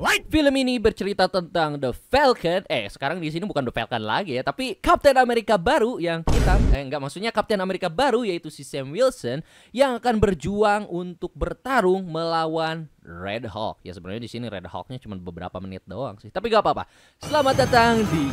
Film ini bercerita tentang The Falcon. Sekarang di sini bukan The Falcon lagi ya, tapi Captain America baru yang hitam. Maksudnya Captain America baru yaitu si Sam Wilson yang akan berjuang untuk bertarung melawan Red Hulk. Ya sebenarnya di sini Red Hulknya cuma beberapa menit doang sih, tapi gak apa-apa. Selamat datang di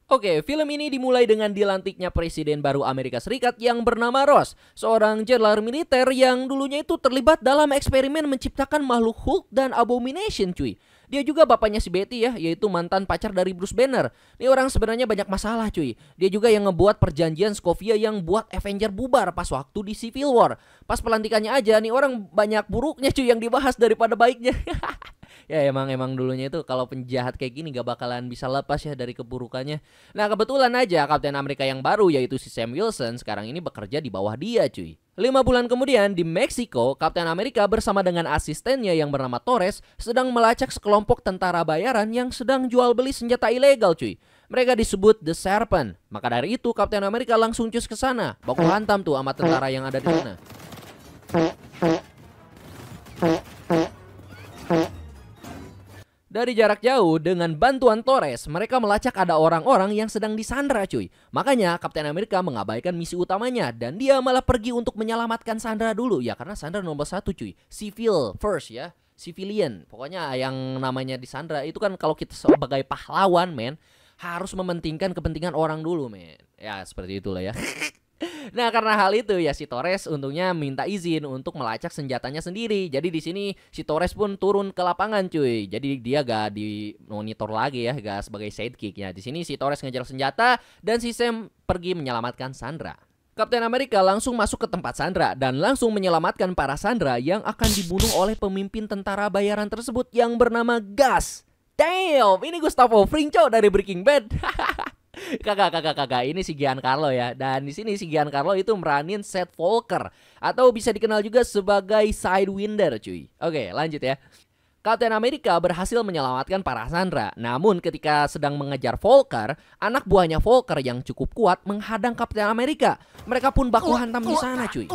Oke, film ini dimulai dengan dilantiknya Presiden baru Amerika Serikat yang bernama Ross, seorang jenderal militer yang dulunya itu terlibat dalam eksperimen menciptakan makhluk Hulk dan Abomination cuy. Dia juga bapaknya si Betty ya, yaitu mantan pacar dari Bruce Banner. Ini orang sebenarnya banyak masalah cuy. Dia juga yang ngebuat perjanjian Sokovia yang buat Avenger bubar pas waktu di Civil War. Pas pelantikannya aja nih orang banyak buruknya cuy yang dibahas daripada baiknya. Ya emang dulunya itu kalau penjahat kayak gini gak bakalan bisa lepas ya dari keburukannya. Nah kebetulan aja Captain America yang baru yaitu si Sam Wilson sekarang ini bekerja di bawah dia cuy. 5 bulan kemudian di Meksiko, Captain America bersama dengan asistennya yang bernama Torres sedang melacak sekelompok tentara bayaran yang sedang jual beli senjata ilegal cuy. Mereka disebut The Serpent. Maka dari itu Captain America langsung cus ke sana, baku hantam tuh sama tentara yang ada di sana. Dari jarak jauh dengan bantuan Torres, mereka melacak ada orang-orang yang sedang disandra cuy. Makanya Captain America mengabaikan misi utamanya dan dia malah pergi untuk menyelamatkan Sandra dulu. Ya karena Sandra nomor 1 cuy, civil first ya, civilian. Pokoknya yang namanya disandra itu kan kalau kita sebagai pahlawan men, harus mementingkan kepentingan orang dulu men. Ya seperti itulah ya. Nah karena hal itu ya si Torres untungnya minta izin untuk melacak senjatanya sendiri. Jadi di sini si Torres pun turun ke lapangan cuy. Jadi dia gak di monitor lagi ya, gak sebagai sidekick ya. Di sini si Torres ngejar senjata dan si Sam pergi menyelamatkan Sandra. Captain America langsung masuk ke tempat Sandra dan langsung menyelamatkan para Sandra yang akan dibunuh oleh pemimpin tentara bayaran tersebut yang bernama Gus. Damn, ini Gustavo Fring cow dari Breaking Bad. Kakak, ini si Giancarlo ya. Dan di sini si Giancarlo itu meranin Seth Walker atau bisa dikenal juga sebagai Sidewinder cuy. Oke, lanjut ya. Captain America berhasil menyelamatkan para Sandra. Namun ketika sedang mengejar Volker, anak buahnya Volker yang cukup kuat menghadang Captain America. Mereka pun baku hantam di sana cuy.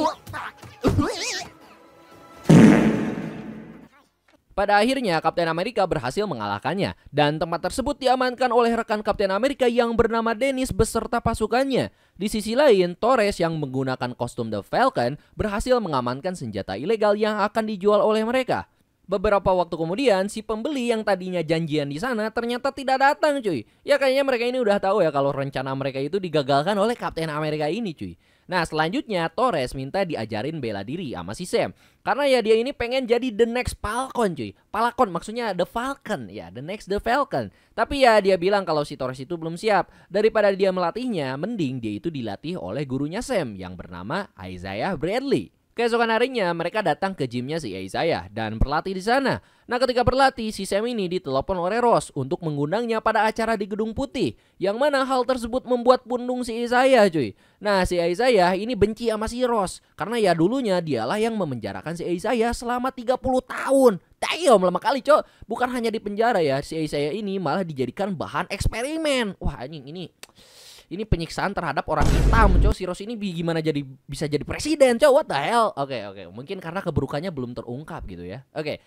Pada akhirnya Captain America berhasil mengalahkannya dan tempat tersebut diamankan oleh rekan Captain America yang bernama Dennis beserta pasukannya. Di sisi lain, Torres yang menggunakan kostum The Falcon berhasil mengamankan senjata ilegal yang akan dijual oleh mereka. Beberapa waktu kemudian, si pembeli yang tadinya janjian di sana ternyata tidak datang cuy. Ya kayaknya mereka ini udah tahu ya kalau rencana mereka itu digagalkan oleh Captain America ini cuy. Nah selanjutnya Torres minta diajarin bela diri sama si Sam. Karena ya dia ini pengen jadi the next Falcon cuy. Falcon maksudnya the Falcon ya, the next the Falcon. Tapi ya dia bilang kalau si Torres itu belum siap. Daripada dia melatihnya, mending dia itu dilatih oleh gurunya Sam yang bernama Isaiah Bradley. Keesokan harinya mereka datang ke gymnya si Isaiah dan berlatih di sana. Nah ketika berlatih si Sam ini ditelepon oleh Ross untuk mengundangnya pada acara di Gedung Putih. Yang mana hal tersebut membuat pundung si Isaiah cuy. Nah si Isaiah ini benci sama si Ross. Karena ya dulunya dialah yang memenjarakan si Isaiah selama 30 tahun. Damn lama kali cok. Bukan hanya di penjara ya, si Isaiah ini malah dijadikan bahan eksperimen. Wah anjing ini penyiksaan terhadap orang hitam, cow. Si Ross ini gimana bisa jadi presiden, cow? What the hell? Oke. Mungkin karena keburukannya belum terungkap gitu ya. Oke.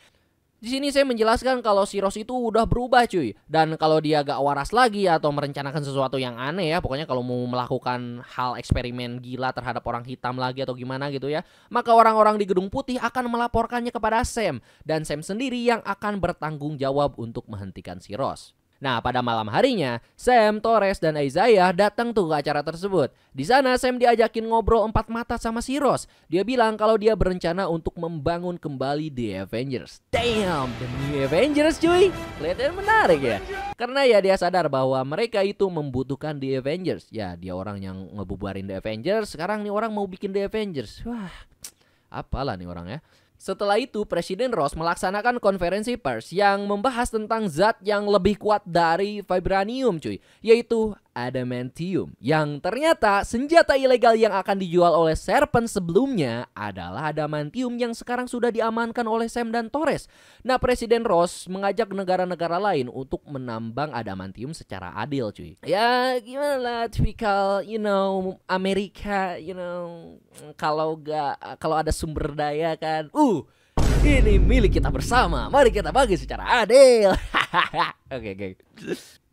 Di sini saya menjelaskan kalau si Ross itu udah berubah, cuy. Dan kalau dia gak waras lagi atau merencanakan sesuatu yang aneh ya, pokoknya kalau mau melakukan hal eksperimen gila terhadap orang hitam lagi atau gimana gitu ya, maka orang-orang di Gedung Putih akan melaporkannya kepada Sam. Dan Sam sendiri yang akan bertanggung jawab untuk menghentikan si Ross. Nah, pada malam harinya, Sam, Torres, dan Isaiah datang tuh ke acara tersebut. Di sana Sam diajakin ngobrol 4 mata sama si Ross. Dia bilang kalau dia berencana untuk membangun kembali The Avengers. Damn, The New Avengers cuy. Kelihatan menarik ya. Karena ya dia sadar bahwa mereka itu membutuhkan The Avengers. Ya, dia orang yang ngebubarin The Avengers. Sekarang nih orang mau bikin The Avengers. Wah, apalah nih orang ya. Setelah itu Presiden Ross melaksanakan konferensi pers yang membahas tentang zat yang lebih kuat dari vibranium cuy, yaitu adamantium, yang ternyata senjata ilegal yang akan dijual oleh Serpent sebelumnya adalah adamantium yang sekarang sudah diamankan oleh Sam dan Torres. Nah Presiden Ross mengajak negara-negara lain untuk menambang adamantium secara adil cuy. Ya gimana lah, tipikal Amerika, kalau ada sumber daya kan Ini milik kita bersama, mari kita bagi secara adil. Oke.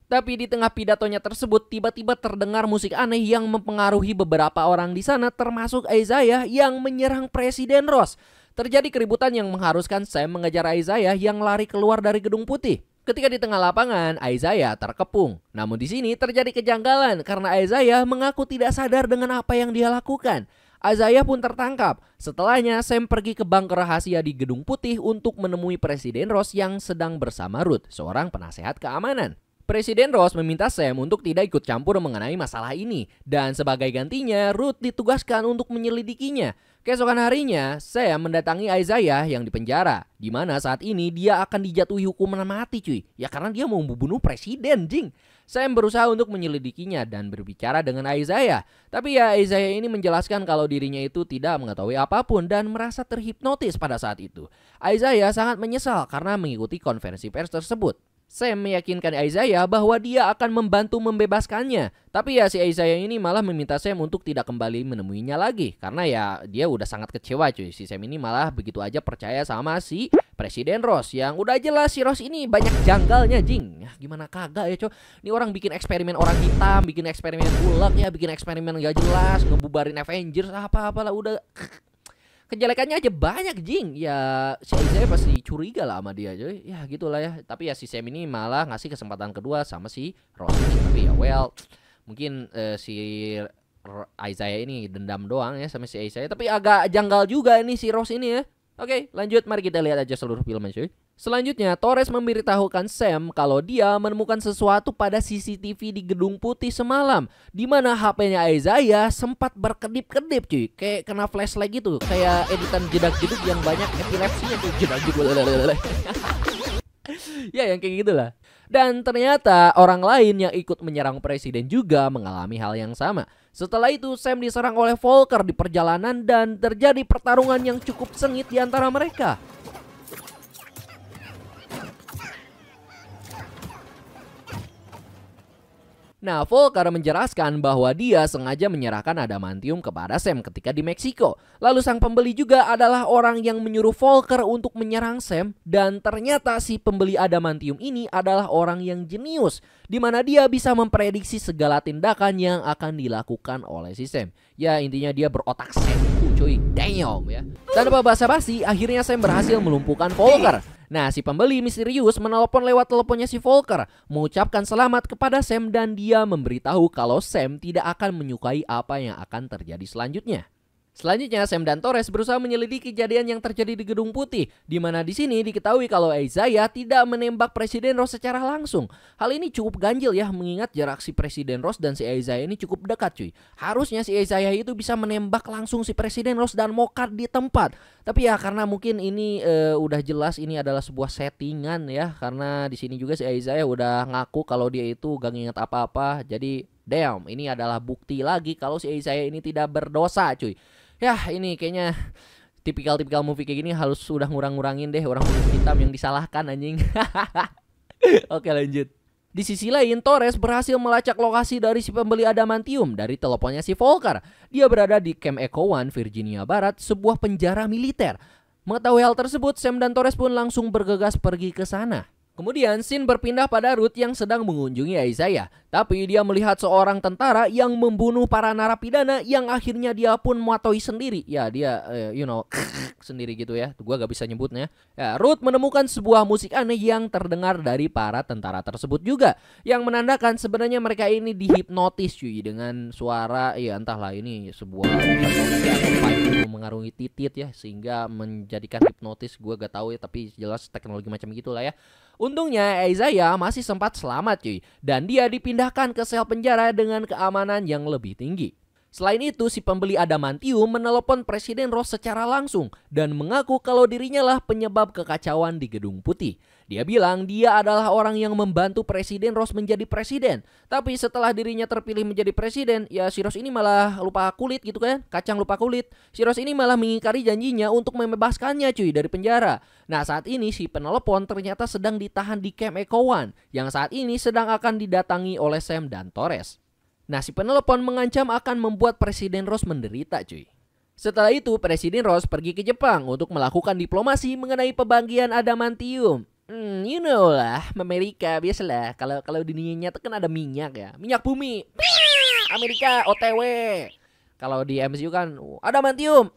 Tapi di tengah pidatonya tersebut tiba-tiba terdengar musik aneh yang mempengaruhi beberapa orang di sana termasuk Isaiah yang menyerang Presiden Ross. Terjadi keributan yang mengharuskan Sam mengejar Isaiah yang lari keluar dari Gedung Putih. Ketika di tengah lapangan, Isaiah terkepung. Namun di sini terjadi kejanggalan karena Isaiah mengaku tidak sadar dengan apa yang dia lakukan. Isaiah pun tertangkap. Setelahnya Sam pergi ke bunker rahasia di Gedung Putih untuk menemui Presiden Ross yang sedang bersama Ruth, seorang penasehat keamanan. Presiden Ross meminta Sam untuk tidak ikut campur mengenai masalah ini dan sebagai gantinya Ruth ditugaskan untuk menyelidikinya. Keesokan harinya, Sam mendatangi Isaiah yang dipenjara, di mana saat ini dia akan dijatuhi hukuman mati cuy. Ya karena dia mau membunuh presiden jing. Sam berusaha untuk menyelidikinya dan berbicara dengan Isaiah. Tapi ya Isaiah ini menjelaskan kalau dirinya itu tidak mengetahui apapun dan merasa terhipnotis pada saat itu. Isaiah sangat menyesal karena mengikuti konferensi pers tersebut. Sam meyakinkan Isaiah bahwa dia akan membantu membebaskannya. Tapi ya si Isaiah ini malah meminta Sam untuk tidak kembali menemuinya lagi. Karena ya dia udah sangat kecewa cuy. Si Sam ini malah begitu aja percaya sama si Presiden Ross. Yang udah jelas si Ross ini banyak janggalnya jing. Ya gimana kagak ya coy. Ini orang bikin eksperimen orang hitam, bikin eksperimen ulek ya, bikin eksperimen gak jelas, ngebubarin Avengers apa-apalah udah. Kejelekannya aja banyak jing. Ya si Isaiah pasti curiga lah sama dia coy. Ya gitulah ya. Tapi ya si Sam ini malah ngasih kesempatan kedua sama si Ross ini. Tapi ya well mungkin si Isaiah ini dendam doang ya sama si Isaiah. Tapi agak janggal juga ini si Ross ini ya. Oke lanjut, mari kita lihat aja seluruh filmnya cuy. Selanjutnya, Torres memberitahukan Sam kalau dia menemukan sesuatu pada CCTV di Gedung Putih semalam, di mana HP-nya Isaiah sempat berkedip-kedip cuy, kayak kena flashlight gitu, kayak editan jedak-jeduk yang banyak epilepsinya tuh, jedak-jeduk. Ya yang kayak gitulah. Dan ternyata orang lain yang ikut menyerang presiden juga mengalami hal yang sama. Setelah itu Sam diserang oleh Volker di perjalanan dan terjadi pertarungan yang cukup sengit di antara mereka. Nah, Volker menjelaskan bahwa dia sengaja menyerahkan adamantium kepada Sam ketika di Meksiko. Lalu sang pembeli juga adalah orang yang menyuruh Volker untuk menyerang Sam. Dan ternyata si pembeli adamantium ini adalah orang yang jenius, di mana dia bisa memprediksi segala tindakan yang akan dilakukan oleh si Sam. Ya intinya dia berotak senku cuy, damn ya. Tanpa basa-basi, akhirnya Sam berhasil melumpuhkan Volker. Nah, si pembeli misterius menelpon lewat teleponnya si Volker, mengucapkan selamat kepada Sam dan dia memberitahu kalau Sam tidak akan menyukai apa yang akan terjadi selanjutnya. Selanjutnya, Sam dan Torres berusaha menyelidiki kejadian yang terjadi di Gedung Putih, di mana di sini diketahui kalau Isaiah tidak menembak Presiden Ross secara langsung. Hal ini cukup ganjil ya, mengingat jarak si Presiden Ross dan si Isaiah ini cukup dekat cuy. Harusnya si Isaiah itu bisa menembak langsung si Presiden Ross dan mokad di tempat. Tapi ya karena mungkin ini udah jelas ini adalah sebuah settingan ya, karena di sini juga si Isaiah udah ngaku kalau dia itu gak nginget apa-apa. Jadi damn, ini adalah bukti lagi kalau si Isaiah ini tidak berdosa cuy. Ya ini kayaknya tipikal-tipikal movie kayak gini harus sudah ngurang-ngurangin deh orang kulit hitam yang disalahkan anjing. Oke lanjut. Di sisi lain, Torres berhasil melacak lokasi dari si pembeli adamantium dari teleponnya si Volker. Dia berada di Camp Echo One, Virginia Barat, sebuah penjara militer. Mengetahui hal tersebut, Sam dan Torres pun langsung bergegas pergi ke sana. Kemudian scene berpindah pada Ruth yang sedang mengunjungi Isaiah. Tapi dia melihat seorang tentara yang membunuh para narapidana yang akhirnya dia pun muatoi sendiri. Ya dia sendiri gitu ya. Gua gak bisa nyebutnya. Ya, Ruth menemukan sebuah musik aneh yang terdengar dari para tentara tersebut juga. Yang menandakan sebenarnya mereka ini dihipnotis cuy. Dengan suara ya entahlah ini sebuah teknologi atau payung mengarungi titit ya. Sehingga menjadikan hipnotis. Gua gak tahu ya tapi jelas teknologi macam gitulah ya. Untungnya Isaiah masih sempat selamat cuy. Dan dia dipindahkan ke sel penjara dengan keamanan yang lebih tinggi. Selain itu si pembeli adamantium menelepon Presiden Ross secara langsung. Dan mengaku kalau dirinya lah penyebab kekacauan di Gedung Putih. Dia bilang dia adalah orang yang membantu Presiden Ross menjadi presiden. Tapi setelah dirinya terpilih menjadi presiden, ya si Ross ini malah lupa kulit gitu kan. Kacang lupa kulit. Si Ross ini malah mengingkari janjinya untuk membebaskannya cuy dari penjara. Nah saat ini si penelepon ternyata sedang ditahan di Camp Echo One. Yang saat ini sedang akan didatangi oleh Sam dan Torres. Nah si penelepon mengancam akan membuat Presiden Ross menderita cuy. Setelah itu, Presiden Ross pergi ke Jepang untuk melakukan diplomasi mengenai pembagian adamantium. You know lah, Amerika biasalah. Kalau di dunia nyata kan ada minyak ya, minyak bumi. Amerika OTW. Kalau di MCU kan adamantium.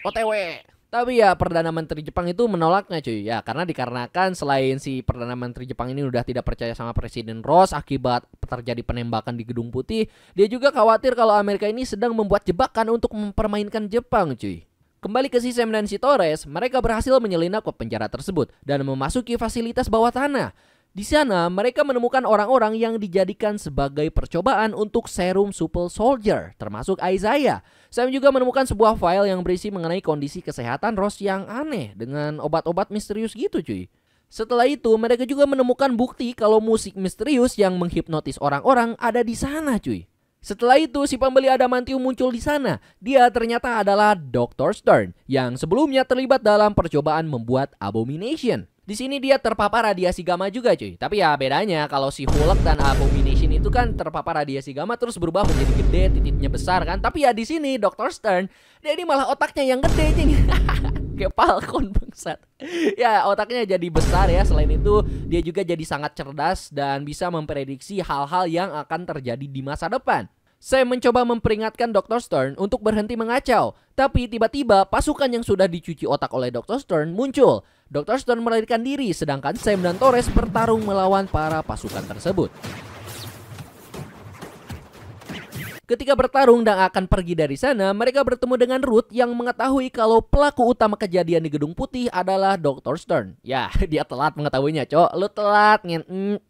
OTW. Tapi ya Perdana Menteri Jepang itu menolaknya cuy. Ya karena dikarenakan selain si Perdana Menteri Jepang ini udah tidak percaya sama Presiden Ross akibat terjadi penembakan di Gedung Putih, dia juga khawatir kalau Amerika ini sedang membuat jebakan untuk mempermainkan Jepang cuy. Kembali ke si Sam dan si Torres, mereka berhasil menyelinap ke penjara tersebut dan memasuki fasilitas bawah tanah. Di sana mereka menemukan orang-orang yang dijadikan sebagai percobaan untuk serum Super Soldier, termasuk Isaiah. Sam juga menemukan sebuah file yang berisi mengenai kondisi kesehatan Ross yang aneh dengan obat-obat misterius gitu cuy. Setelah itu mereka juga menemukan bukti kalau musik misterius yang menghipnotis orang-orang ada di sana cuy. Setelah itu si pembeli adamantium muncul di sana. Dia ternyata adalah Dr. Stern yang sebelumnya terlibat dalam percobaan membuat Abomination. Di sini dia terpapar radiasi gamma juga cuy. Tapi ya bedanya kalau si Hulk dan Abomination itu kan terpapar radiasi gamma terus berubah menjadi gede, titiknya besar kan. Tapi ya di sini Dr. Stern dia ini malah otaknya yang gede cuy. Kayak Falcon bangsat. Ya otaknya jadi besar ya. Selain itu dia juga jadi sangat cerdas dan bisa memprediksi hal-hal yang akan terjadi di masa depan. Sam mencoba memperingatkan Dr. Stern untuk berhenti mengacau. Tapi tiba-tiba pasukan yang sudah dicuci otak oleh Dr. Stern muncul. Dr. Stern melarikan diri sedangkan Sam dan Torres bertarung melawan para pasukan tersebut. Ketika bertarung dan akan pergi dari sana, mereka bertemu dengan Ruth yang mengetahui kalau pelaku utama kejadian di Gedung Putih adalah Dr. Stern. Ya, dia telat mengetahuinya, cok. Lu telat,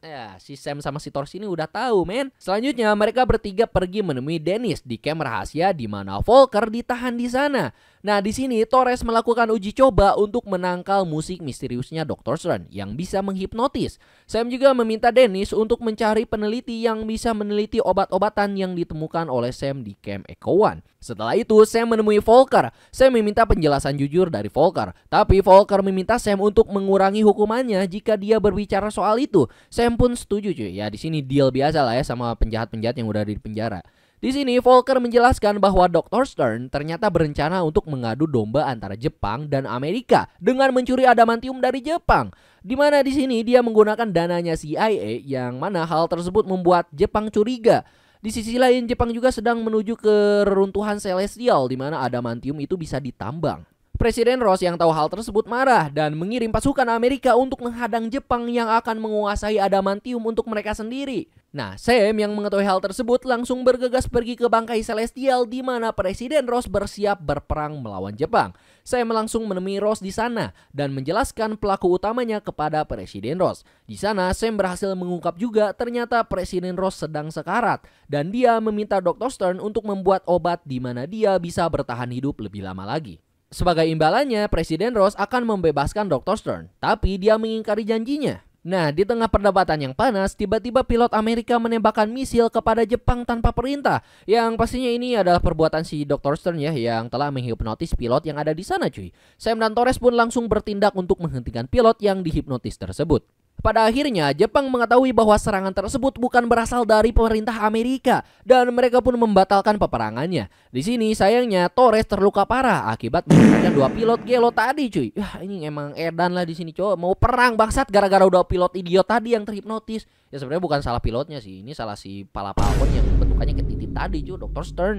Ya, si Sam sama si Torres ini udah tahu, men. Selanjutnya, mereka bertiga pergi menemui Dennis di camp rahasia di mana Volker ditahan di sana. Nah, di sini Torres melakukan uji coba untuk menangkal musik misteriusnya Dr. Stern yang bisa menghipnotis. Sam juga meminta Dennis untuk mencari peneliti yang bisa meneliti obat-obatan yang ditemukan oleh Sam di camp Echo One. Setelah itu Sam menemui Volker. Sam meminta penjelasan jujur dari Volker, tapi Volker meminta Sam untuk mengurangi hukumannya jika dia berbicara soal itu. Sam pun setuju cuy. Ya di sini deal biasa lah ya sama penjahat-penjahat yang udah di penjara. Di sini Volker menjelaskan bahwa Dr. Stern ternyata berencana untuk mengadu domba antara Jepang dan Amerika dengan mencuri adamantium dari Jepang. Di mana di sini dia menggunakan dananya CIA yang mana hal tersebut membuat Jepang curiga. Di sisi lain Jepang juga sedang menuju ke reruntuhan Celestial di mana adamantium itu bisa ditambang. Presiden Ross yang tahu hal tersebut marah dan mengirim pasukan Amerika untuk menghadang Jepang yang akan menguasai adamantium untuk mereka sendiri. Nah, Sam yang mengetahui hal tersebut langsung bergegas pergi ke bangkai Celestial di mana Presiden Ross bersiap berperang melawan Jepang. Sam langsung menemui Ross di sana dan menjelaskan pelaku utamanya kepada Presiden Ross. Di sana Sam berhasil mengungkap juga ternyata Presiden Ross sedang sekarat dan dia meminta Dr. Stern untuk membuat obat di mana dia bisa bertahan hidup lebih lama lagi. Sebagai imbalannya, Presiden Ross akan membebaskan Dr. Stern, tapi dia mengingkari janjinya. Nah, di tengah perdebatan yang panas, tiba-tiba pilot Amerika menembakkan misil kepada Jepang tanpa perintah. Yang pastinya ini adalah perbuatan si Dr. Stern ya, yang telah menghipnotis pilot yang ada di sana cuy. Sam dan Torres pun langsung bertindak untuk menghentikan pilot yang dihipnotis tersebut. Pada akhirnya, Jepang mengetahui bahwa serangan tersebut bukan berasal dari pemerintah Amerika dan mereka pun membatalkan peperangannya. Di sini sayangnya Torres terluka parah akibat menghentikan dua pilot gelo tadi cuy. Yah, ini emang edan lah di sini cowok mau perang bangsat gara-gara dua pilot idiot tadi yang terhipnotis. Ya sebenarnya bukan salah pilotnya sih, ini salah si pala Falcon yang bentukannya kayak titik tadi cuy, Dr. Stern.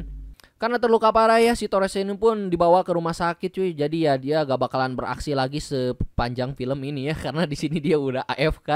Karena terluka parah ya si Torres ini pun dibawa ke rumah sakit cuy. Jadi ya dia gak bakalan beraksi lagi sepanjang film ini ya karena di sini dia udah AFK.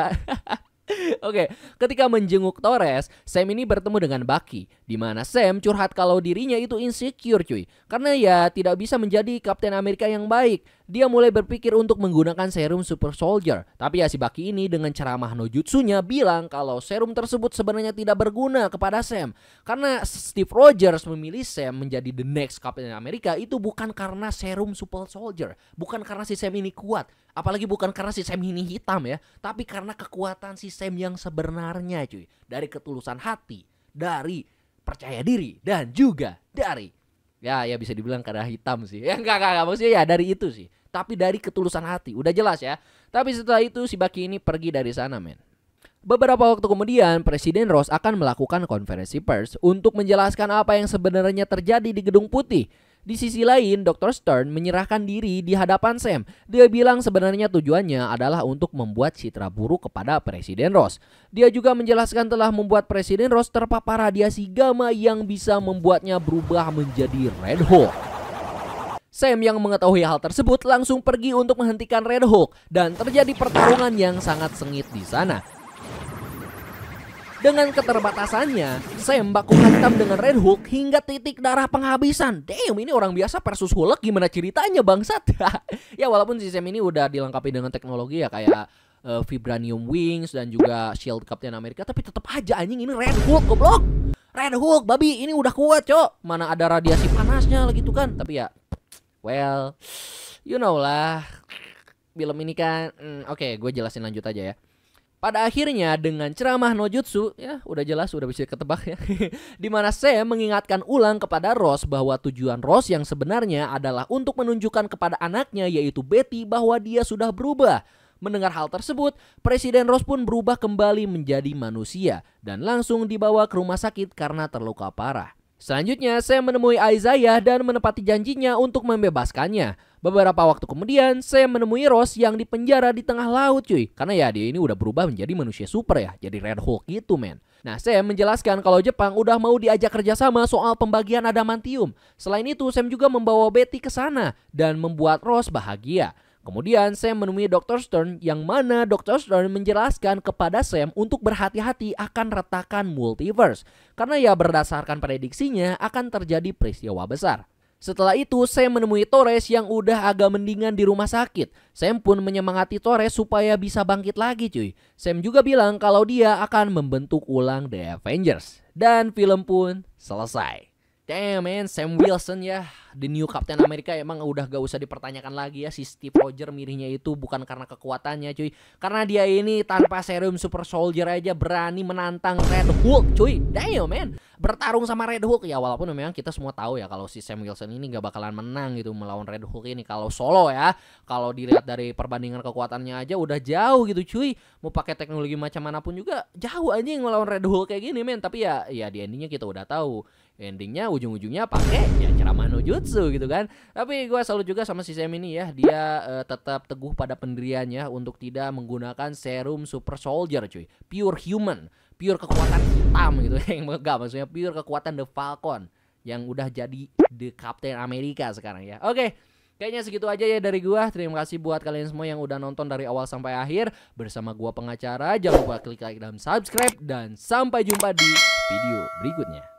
Oke, ketika menjenguk Torres, Sam ini bertemu dengan Bucky, di mana Sam curhat kalau dirinya itu insecure cuy, karena ya tidak bisa menjadi Kapten Amerika yang baik. Dia mulai berpikir untuk menggunakan serum Super Soldier, tapi ya si Bucky ini dengan ceramah no jutsunya bilang kalau serum tersebut sebenarnya tidak berguna kepada Sam, karena Steve Rogers memilih Sam menjadi the next Kapten Amerika itu bukan karena serum Super Soldier, bukan karena si Sam ini kuat, apalagi bukan karena si Sam ini hitam ya, tapi karena kekuatan si Sam yang sebenarnya cuy, dari ketulusan hati, dari percaya diri, dan juga dari ya bisa dibilang karena hitam sih. Ya enggak maksudnya ya dari itu sih. Tapi dari ketulusan hati, udah jelas ya. Tapi setelah itu si Bucky ini pergi dari sana men. Beberapa waktu kemudian, Presiden Ross akan melakukan konferensi pers untuk menjelaskan apa yang sebenarnya terjadi di Gedung Putih. Di sisi lain, Dr. Stern menyerahkan diri di hadapan Sam. Dia bilang sebenarnya tujuannya adalah untuk membuat citra buruk kepada Presiden Ross. Dia juga menjelaskan telah membuat Presiden Ross terpapar radiasi gamma yang bisa membuatnya berubah menjadi Red Hulk. Sam yang mengetahui hal tersebut langsung pergi untuk menghentikan Red Hulk dan terjadi pertarungan yang sangat sengit di sana. Dengan keterbatasannya, Sam baku hantam dengan Red Hulk hingga titik darah penghabisan. Damn, ini orang biasa versus Hulk, gimana ceritanya bangsat? Ya walaupun si Sam ini udah dilengkapi dengan teknologi ya kayak Vibranium Wings dan juga Shield Captain America, tapi tetap aja anjing ini Red Hulk goblok. Red Hulk babi ini udah kuat cok. Mana ada radiasi panasnya lagi tuh kan. Tapi ya well, you know lah. Film ini kan oke, gue jelasin lanjut aja ya. Pada akhirnya dengan ceramah no jutsu, ya udah jelas, udah bisa ketebak ya. Dimana Sam mengingatkan ulang kepada Ross bahwa tujuan Ross yang sebenarnya adalah untuk menunjukkan kepada anaknya yaitu Betty bahwa dia sudah berubah. Mendengar hal tersebut, Presiden Ross pun berubah kembali menjadi manusia dan langsung dibawa ke rumah sakit karena terluka parah. Selanjutnya, Sam menemui Isaiah dan menepati janjinya untuk membebaskannya. Beberapa waktu kemudian, Sam menemui Ross yang dipenjara di tengah laut cuy. Karena ya dia ini udah berubah menjadi manusia super ya, jadi Red Hulk gitu men. Nah, Sam menjelaskan kalau Jepang udah mau diajak kerjasama soal pembagian adamantium. Selain itu, Sam juga membawa Betty ke sana dan membuat Ross bahagia. Kemudian Sam menemui Dr. Stern yang mana Dr. Stern menjelaskan kepada Sam untuk berhati-hati akan retakan multiverse. Karena ya berdasarkan prediksinya akan terjadi peristiwa besar. Setelah itu Sam menemui Torres yang udah agak mendingan di rumah sakit. Sam pun menyemangati Torres supaya bisa bangkit lagi cuy. Sam juga bilang kalau dia akan membentuk ulang The Avengers. Dan film pun selesai. Damn man, Sam Wilson ya, the new Captain America emang udah gak usah dipertanyakan lagi ya. Si Steve Rogers milihnya itu bukan karena kekuatannya cuy, karena dia ini tanpa serum super soldier aja berani menantang Red Hulk cuy. Damn man, bertarung sama Red Hulk ya. Walaupun memang kita semua tahu ya kalau si Sam Wilson ini gak bakalan menang gitu melawan Red Hulk ini kalau solo ya. Kalau dilihat dari perbandingan kekuatannya aja udah jauh gitu cuy. Mau pakai teknologi macam manapun juga jauh anjing melawan Red Hulk kayak gini men. Tapi ya di endingnya kita udah tahu. Endingnya ujung-ujungnya pakai ya ceramah no jutsu gitu kan. Tapi gue salut juga sama si Sam ini ya. Dia tetap teguh pada pendiriannya untuk tidak menggunakan serum super soldier cuy. Pure human, pure kekuatan hitam gitu. Yang enggak maksudnya pure kekuatan The Falcon yang udah jadi The Captain America sekarang ya. Oke. Kayaknya segitu aja ya dari gua. Terima kasih buat kalian semua yang udah nonton dari awal sampai akhir bersama gua pengacara. Jangan lupa klik like dan subscribe dan sampai jumpa di video berikutnya.